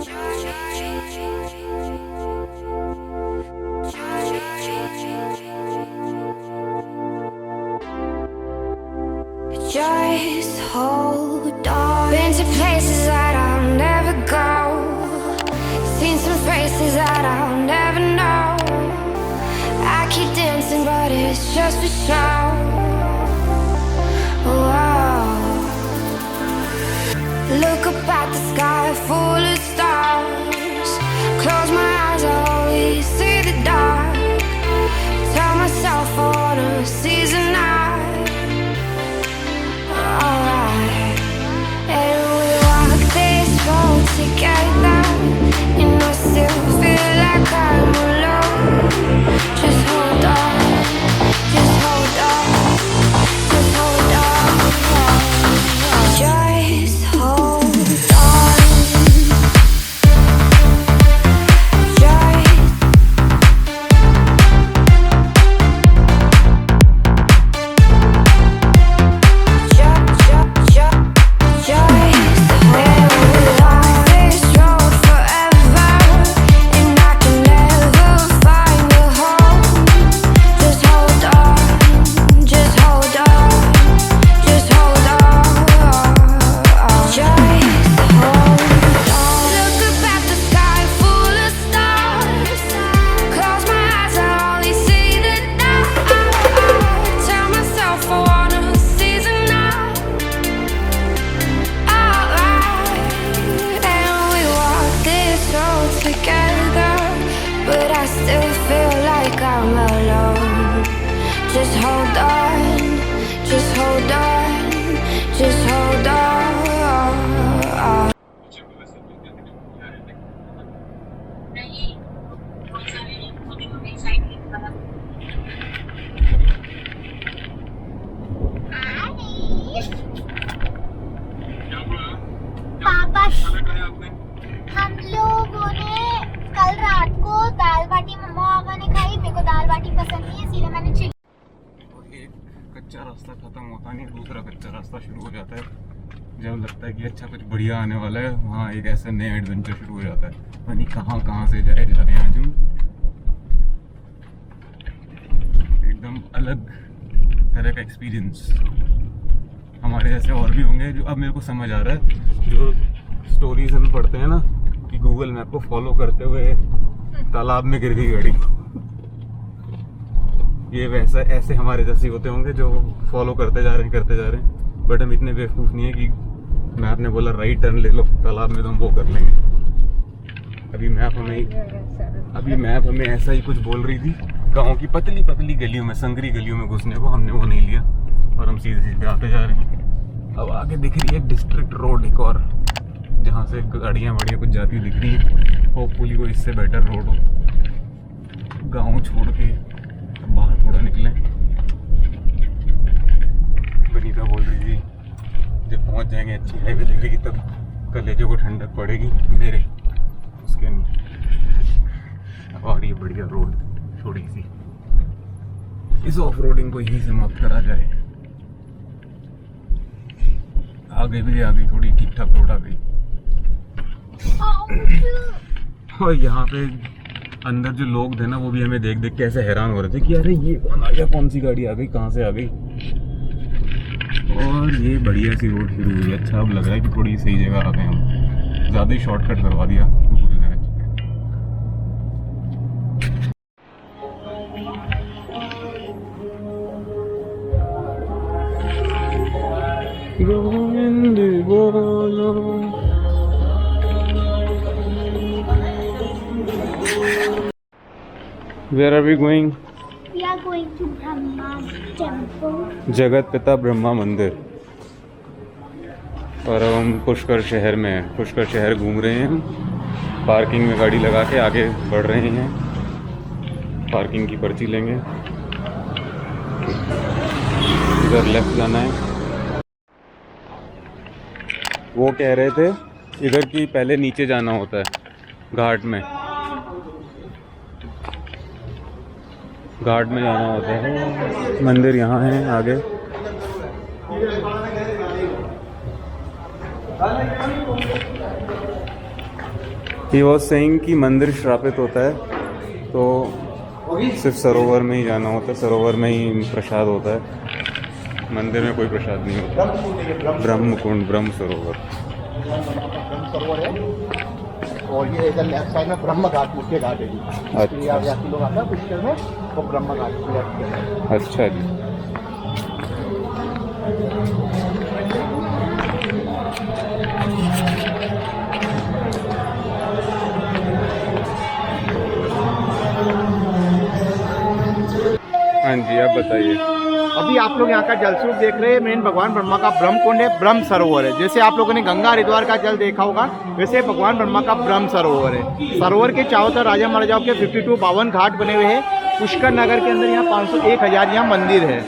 Just hold on. Been to places that I'll never go. Seen some faces that I'll never know. I keep dancing, but it's just for show. Whoa. Look up at the sky full of stars. Close my eyes, I only see the dark. Tell myself I wanna seize the night. Alright, and we walk this road together, and I still feel like I'm alone. Just hold on, just hold on, just hold on, just hold on. Together, but I still feel like I'm alone. Just hold on, just hold on, just hold on. पापा, हम लोगों ने कल रात को दाल बाटी मम्मा पापा ने खाई। मेरे को दाल बाटी पसंद नहीं है, इसलिए मैंने चिकन। एक कच्चा रास्ता खत्म होता नहीं, दूसरा कच्चा रास्ता शुरू हो जाता है। जब लगता है कि अच्छा कुछ बढ़िया आने वाला है, वहाँ एक ऐसा नया एडवेंचर शुरू हो जाता है। पता कहाँ से जाए जा रहे हैं आज हम। एकदम अलग तरह का एक्सपीरियंस। हमारे जैसे और भी होंगे जो अब मेरे को समझ आ रहा है, जो स्टोरीज हम पढ़ते हैं ना कि गूगल मैप को फॉलो करते हुए तालाब में गिर गई गाड़ी। ये वैसा ऐसे हमारे जैसे होते होंगे जो फॉलो करते जा रहे हैं। बट हम इतने बेवकूफ़ नहीं है कि मैप ने बोला राइट टर्न ले लो तालाब में, तो हम वो कर लेंगे। अभी मैप हमें ऐसा ही कुछ बोल रही थी, गाँव की पतली पतली गलियों में, संकरी गलियों में घुसने को। हमने वो नहीं लिया और हम सीधे सीधे आते जा रहे हैं। अब आगे दिख रही है डिस्ट्रिक्ट रोड एक और, जहाँ से गाड़ियाँ बढ़िया कुछ जाती दिख रही है। होपफुली कोई इससे बेटर रोड हो। गाँव छोड़ के बाहर थोड़ा निकले। बनीता बोल रही थी जब पहुँच जाएंगे अच्छी हाईवे दिखेगी तब कलेजे को ठंडक पड़ेगी मेरे, उसके नहीं। और ये बढ़िया रोड थोड़ी सी, इस ऑफ रोडिंग को यही समाप्त करा जाए। आगे भी आ गई, थोड़ी ठीक ठाक रोड आ गई। और यहाँ पे अंदर जो लोग थे ना, वो भी हमें देख देख के ऐसे हैरान हो रहे थे कि अरे ये कौन आ गया, कौन सी गाड़ी आ गई, कहाँ से आ गई। और ये बढ़िया सी रोड शुरू हुई। अच्छा अब लग रहा है कि थोड़ी सही जगह आ गए हम। ज़्यादा ही शॉर्टकट करवा दिया गूगल ने। Where are we going? We are going to Brahma Temple. जगत पिता ब्रह्मा मंदिर। और हम पुष्कर शहर में हैं। पुष्कर शहर घूम रहे हैं हम। पार्किंग में गाड़ी लगा के आगे बढ़ रहे हैं। पार्किंग की पर्ची लेंगे। इधर लेफ्ट जाना है। वो कह रहे थे इधर की पहले नीचे जाना होता है घाट में। घाट में जाना होता है। मंदिर यहाँ है आगे। ही वॉज सेइंग कि मंदिर श्रापित होता है तो सिर्फ सरोवर में ही जाना होता है, सरोवर में ही प्रसाद होता है, मंदिर में कोई प्रसाद नहीं होता। ब्रह्मकुंड, ब्रह्म सरोवर। सरोवर है और ये इधर लेफ्ट साइड में ब्रह्म घाट, मुख्य घाट है जी। अच्छा। यात्री लोग आते हैं पुष्कर में, तो ब्रह्म घाट लेफ्ट है। अच्छा जी। हाँ जी, आप बताइए। अभी आप लोग यहाँ का जलस्वरूप देख रहे हैं। मेन भगवान ब्रह्मा का ब्रह्म कुंड है, ब्रह्म सरोवर है। जैसे आप लोगों ने गंगा हरिद्वार का जल देखा होगा, वैसे भगवान ब्रह्मा का ब्रह्म सरोवर है। सरोवर के चारों तरफ राजा महाराजाओं के 52 घाट बने हुए हैं। पुष्कर नगर के अंदर यहाँ 501,000 यहाँ मंदिर है।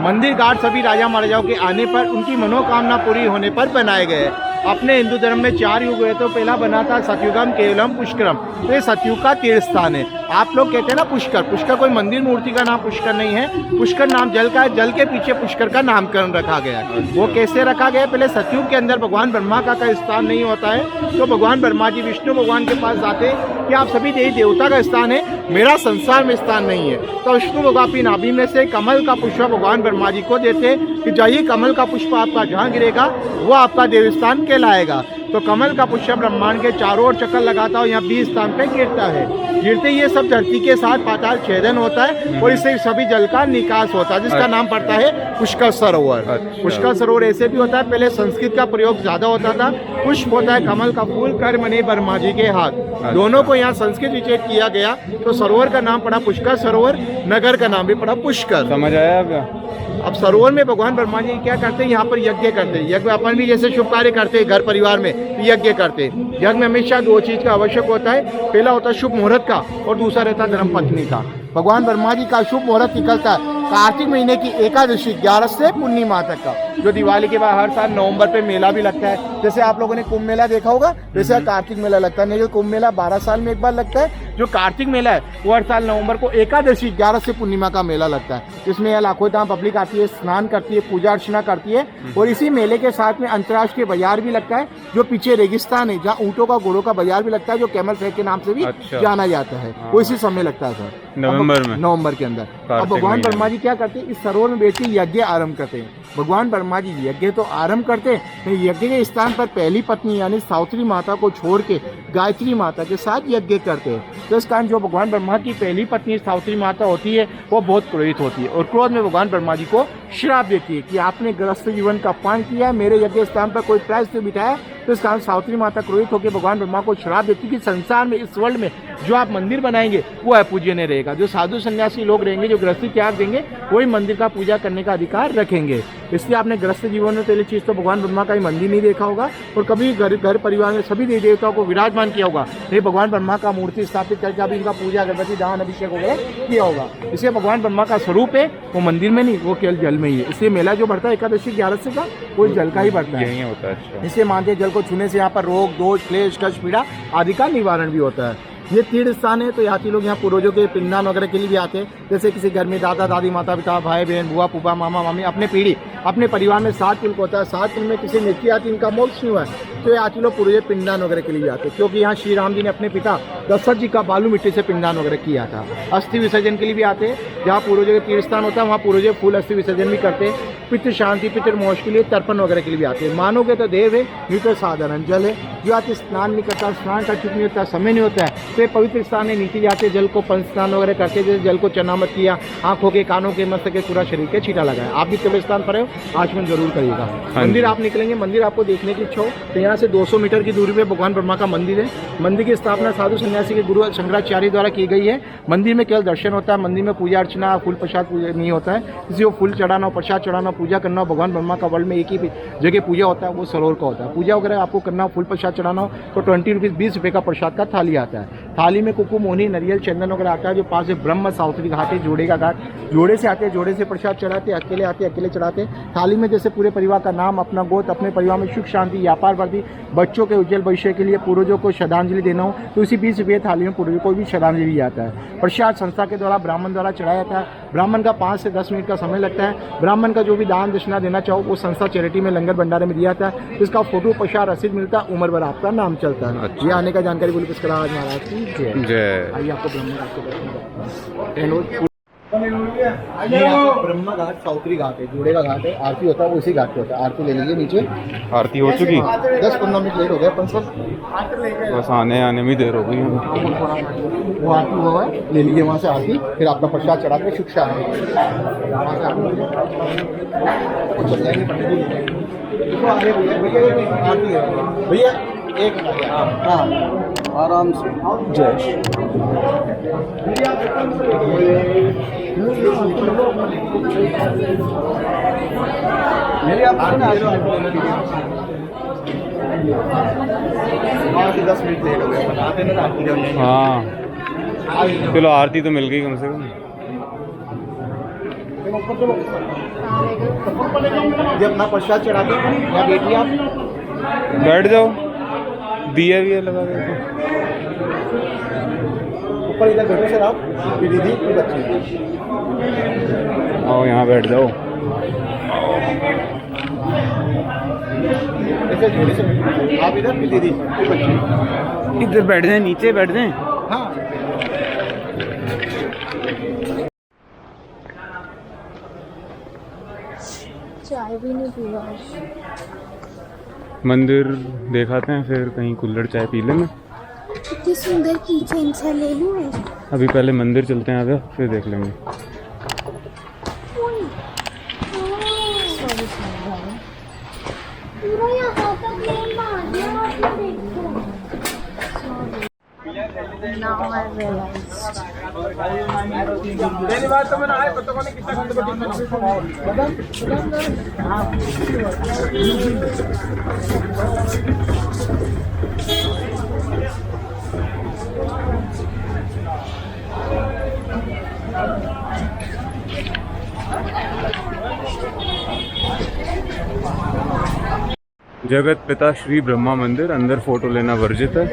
मंदिर घाट सभी राजा महाराजाओं के आने पर, उनकी मनोकामना पूरी होने पर बनाए गए। अपने हिंदू धर्म में 4 युग हुए, तो पहला बना था सतयुगम, केवलम, पुष्करम। तो ये सतयुग का तीर्थ स्थान है। आप लोग कहते हैं ना पुष्कर, पुष्कर कोई मंदिर मूर्ति का नाम पुष्कर नहीं है। पुष्कर नाम जल का है, जल के पीछे पुष्कर का नामकरण रखा गया है। वो कैसे रखा गया? पहले सतयुग के अंदर भगवान ब्रह्मा का स्थान नहीं होता है, तो भगवान ब्रह्मा जी विष्णु भगवान के पास जाते कि आप सभी देवी देवता का स्थान है, मेरा संसार में स्थान नहीं है। तो विष्णु भगवान अपनी नाभि में से कमल का पुष्प भगवान ब्रह्मा जी को देते कि जाइए, कमल का पुष्प आपका जहाँ गिरेगा वो आपका देवस्थान कहलाएगा। तो कमल का पुष्प ब्रह्मांड के चारों ओर चक्कर लगाता है, यहाँ 20 स्थान पे गिरता है। गिरते ये सब धरती के साथ पाताल छेदन होता है और इससे सभी जल का निकास होता है, जिसका नाम पड़ता है पुष्कर सरोवर। पुष्कर सरोवर ऐसे भी होता है, पहले संस्कृत का प्रयोग ज्यादा होता था। पुष्प होता है कमल का फूल, कर मने ब्रह्मा जी के हाथ, दोनों को यहाँ संस्कृत विच्छेद किया गया, तो सरोवर का नाम पड़ा पुष्कर सरोवर, नगर का नाम भी पड़ा पुष्कर। समझ आया आपका? अब सरोवर में भगवान ब्रह्मा जी क्या करते हैं? यहाँ पर यज्ञ करते हैं। यज्ञ अपन भी जैसे शुभ कार्य करते हैं घर परिवार में, यज्ञ करते हैं। यज्ञ में हमेशा 2 चीज का आवश्यक होता है। पहला होता है शुभ मुहूर्त का और दूसरा रहता है धर्मपत्नी का। भगवान ब्रह्मा जी का शुभ मुहूर्त निकलता है कार्तिक महीने की एकादशी 11 से पूर्णिमा तक का, जो दिवाली के बाद हर साल नवंबर पे मेला भी लगता है। जैसे आप लोगों ने कुंभ मेला देखा होगा, वैसे कार्तिक मेला लगता है। नहीं, जो कुंभ मेला 12 साल में एक बार लगता है, जो कार्तिक मेला है वो हर साल नवंबर को एकादशी 11 से पूर्णिमा का मेला लगता है। इसमें यहाँ लाखों तमाम पब्लिक आती है, स्नान करती है, पूजा अर्चना करती है। और इसी मेले के साथ में अंतर्राष्ट्रीय बाजार भी लगता है, जो पीछे रेगिस्तान है जहाँ ऊँटों का, घोड़ों का बाजार भी लगता है, जो कैमल फेयर के नाम से भी जाना जाता है। वो इसी समय लगता है सर, नवंबर के अंदर। अब भगवान ब्रह्मा जी क्या करते हैं? इस सरोवर में बैठ के यज्ञ आरंभ करते हैं। भगवान ब्रह्मा जी यज्ञ तो आरंभ करते हैं, यज्ञ के स्थान पर पहली पत्नी यानी सावित्री माता को छोड़ के गायत्री माता के साथ यज्ञ करते हैं। तो इस कारण जो भगवान ब्रह्मा की पहली पत्नी सावित्री माता होती है वो बहुत क्रोधित होती है और क्रोध में भगवान ब्रह्मा जी को श्राप देती है कि आपने गृहस्थ जीवन का अपमान किया, मेरे यज्ञ स्थान पर कोई प्रायश्चित बिठाया। तो इस कारण सावित्री माता क्रोधित होकर भगवान ब्रह्मा को श्राप देती कि संसार में, इस वर्ल्ड में जो आप मंदिर बनाएंगे वो अपूज्यनीय रहेगा। जो साधु सन्यासी लोग रहेंगे, जो गृहस्थी त्याग देंगे, वही मंदिर का पूजा करने का अधिकार रखेंगे। इसलिए आपने गृहस्थ जीवन में पहली चीज़ तो भगवान ब्रह्मा का ही मंदिर नहीं देखा होगा और कभी घर परिवार में सभी देवी देवताओं को विराजमान किया होगा। ये भगवान ब्रह्मा का मूर्ति स्थापित करके अभी इनका पूजा, अगरबत्ती, दान, अभिषेक वगैरह किया होगा। इसलिए भगवान ब्रह्मा का स्वरूप है वो मंदिर में नहीं, वो केवल जल में ही है। इसलिए मेला जो बढ़ता है एकादशी 11 से का, वो जल का ही बढ़ता है। यही होता है। इसलिए मानते हैं जल को छूने से यहाँ पर रोग, दोष, क्लेश, कष्ट, पीड़ा आदि का निवारण भी होता है। ये तीर्थ स्थान है, तो यात्री लोग यहाँ पूर्वजों के पिंडदान वगैरह के लिए भी आते हैं। जैसे किसी घर में दादा दादी, माता पिता, भाई बहन, बुआ फूफा, मामा मामी, अपने पीढ़ी, अपने परिवार में 7 कुल होता है। 7 कुल में किसी मृत्यु आती, इनका मोक्ष नहीं हुआ है, तो यात्री लोग पूर्वज पिंडदान वगैरह के लिए आते हैं। क्योंकि यहाँ श्री राम जी ने अपने पिता दशरथ जी का बालू मिट्टी से पिंडदान वगैरह किया था। अस्थि विसर्जन के लिए भी आते हैं। जहाँ पूर्वजों के तीर्थ स्थान होता है वहाँ पूर्वज फूल अस्थि विसर्जन भी करते हैं। पितृ शांति, पितृ मोक्ष के लिए तर्पण वगैरह के लिए भी आते हैं। मानोगे तो देव है, नहीं तो साधारण जल है। जो आते स्नान नहीं करता, स्नान का चुप नहीं होता, समय नहीं होता है, तो ये पवित्र स्थान है। नीचे जाते जल को पंच स्नान वगैरह करते, जैसे जल को चनामत किया, आंखों के, कानों के, मस्तक के, पूरा शरीर के छींटा लगाया। आप भी तीर्थ स्थान पर हो, आचमन जरूर करिएगा। मंदिर आप निकलेंगे, मंदिर आपको देखने की इच्छा हो तो यहाँ से 200 मीटर की दूरी पे भगवान ब्रह्मा का मंदिर है। मंदिर की स्थापना साधु सन्यासी के गुरु शंकराचार्य द्वारा की गई है। मंदिर में केवल दर्शन होता है, मंदिर में पूजा अर्चना, फूल प्रसाद नहीं होता है। किसी को फूल चढ़ाना, प्रसाद चढ़ाना, पूजा करना हो, भगवान ब्रह्मा का वर्ल्ड में एक ही जगह पूजा होता है, वो सरोवर का होता है। पूजा वगैरह आपको करना हो, फूल प्रसाद चढ़ाना हो तो 20 रुपीज़ 20 रुपये का प्रसाद का थाली आता है। थाली में कुकु मोहनी नरियल चंदन वगैरह आता है। जो पास से ब्रह्म सावित्री घाट है, जोड़े का घाट, जोड़े से आते हैं, जोड़े से प्रसाद चढ़ाते, अकेले आते अकेले चढ़ाते। थाली में जैसे पूरे परिवार का नाम, अपना गोत्र, अपने परिवार में सुख शांति, व्यापार वृद्धि, बच्चों के उज्जवल भविष्य के लिए पूर्वजों को श्रद्धांजलि देना हो तो इसी 20 रुपये थाली में पूर्वजों को भी श्रद्धांजलि जाता है। प्रसाद संस्था के द्वारा ब्राह्मण द्वारा चढ़ाया जाता है। ब्राह्मण का 5 से 10 मिनट का समय लगता है। ब्राह्मण का जो भी दान दक्षिणा देना चाहो वो संस्था चैरिटी में लंगर भंडारे में दिया जाता है। इसका फोटो प्रसाद रसीद मिलता है, उम्र भर आपका नाम चलता है। अच्छा। ये आने का जानकारी बोले पुष्कराज महाराज की जय। जय। आइए आपको ब्रह्म घाट के दर्शन ये ब्रह्म घाट सावित्री घाट है, जोड़े का घाट है। आरती होता है वो इसी घाट पे होता है। आरती ले लीजिए नीचे। आरती हो चुकी? 10-15 मिनट लेट हो गया अपन सर, बस आने में देर हो गई। वो आरती हुआ है, ले लीजिए वहाँ से आरती, फिर आपका प्रसाद चढ़ा के शिक्षा है वहाँ से आरती चल जाएंगे पंडित जी। देखो आगे भैया आरती है भैया, एक हाँ आराम से जय। मेरी आप 10 मिनट लेट हो गए बनाते ना आरती। हाँ चलो आरती तो मिल गई कम से कम। जब अपना प्रसाद चढ़ा के यहाँ बैठिए, आप बैठ जाओ, दिया भी है लगा के। ऊपर इधर बैठो सर आप, फिर दीदी फिर बच्चे आओ यहाँ बैठ जाओ। ऐसे जोड़े से आप इधर, फिर दीदी फिर बच्चे इधर बैठ जाए, नीचे बैठ जाए। हाँ चाय भी नहीं पीवा। मंदिर दिखाते हैं, फिर कहीं कुल्हड़ चाय पी लेंगे। कितनी सुंदर किचन से ले लूँ मैं। अभी पहले मंदिर चलते हैं आगे, फिर देख लेंगे। पूरा यहाँ तक ले मार दिया आपने, देखो। Now I realized. मेरी बात तो मैंने आए पता नहीं कितना घंटे जगत पिता श्री ब्रह्मा मंदिर। अंदर फोटो लेना वर्जित है,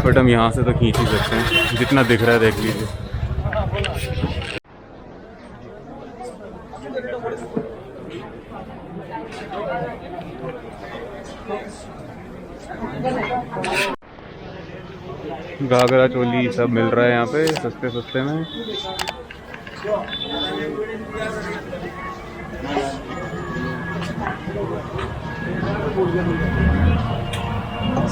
बट हम यहाँ से तो खींच ही सकते हैं। जितना दिख रहा है देख लीजिए। घाघरा चोली सब मिल रहा है यहाँ पे सस्ते सस्ते में।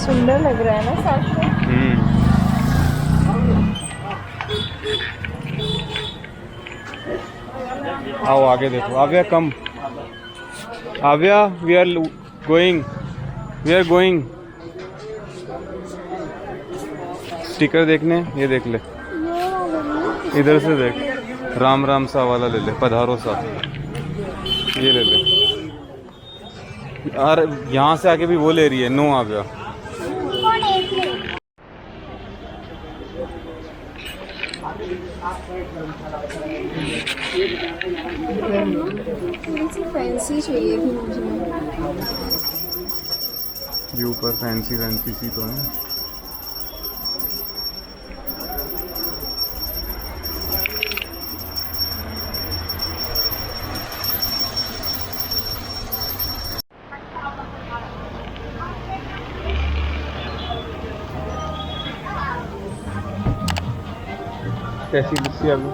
सुंदर लग रहा है ना साथ में। आओ आगे देखो। आव्या कम, आव्या वी आर गोइंग। स्टिकर देखने, ये देख ले, इधर से देख। राम राम सा वाला ले ले, पधारो सा, ये ले ले। और यहाँ से आके भी वो ले रही है, नो आव्या। थोड़ी सी फैंसी चाहिए थी मुझे। ये ऊपर फैंसी सी तो है। कैसी लस्सी अभी?